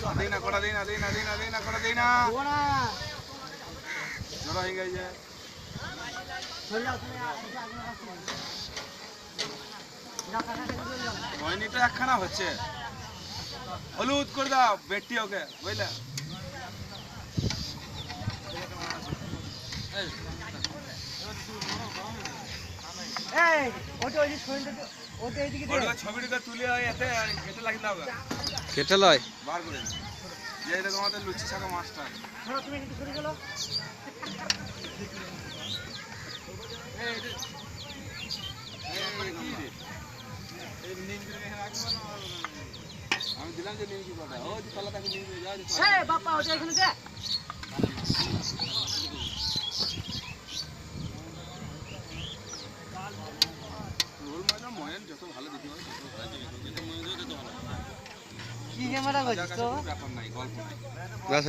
দেনা করা দেনা দেনা দেনা দেনা করা দেনা জড়া হয়ে গেছে হয়নিটা একখানা হচ্ছে হলুদ করে দাও বেটি ওকে বুঝলে ছবিটা তুলে এতে কেটে লাগিয়ে দাও কেটে লয় বার করে যে দেখো আমাদের লুচি শাকা মাছটা তুমি একটু সরে গেল আমি দিলাম যে নিমকি কটা ও তলা তাকে নিমকি যাও বাপ্পা ওটা এখানে দে রোল মাইনা ময়ন যত ভালো দিতে পারে তত ভালো যত ময়ন যত ভালো কি ক্যামেরা করছিস তো ব্যাপার নাই গল্প নাই বাস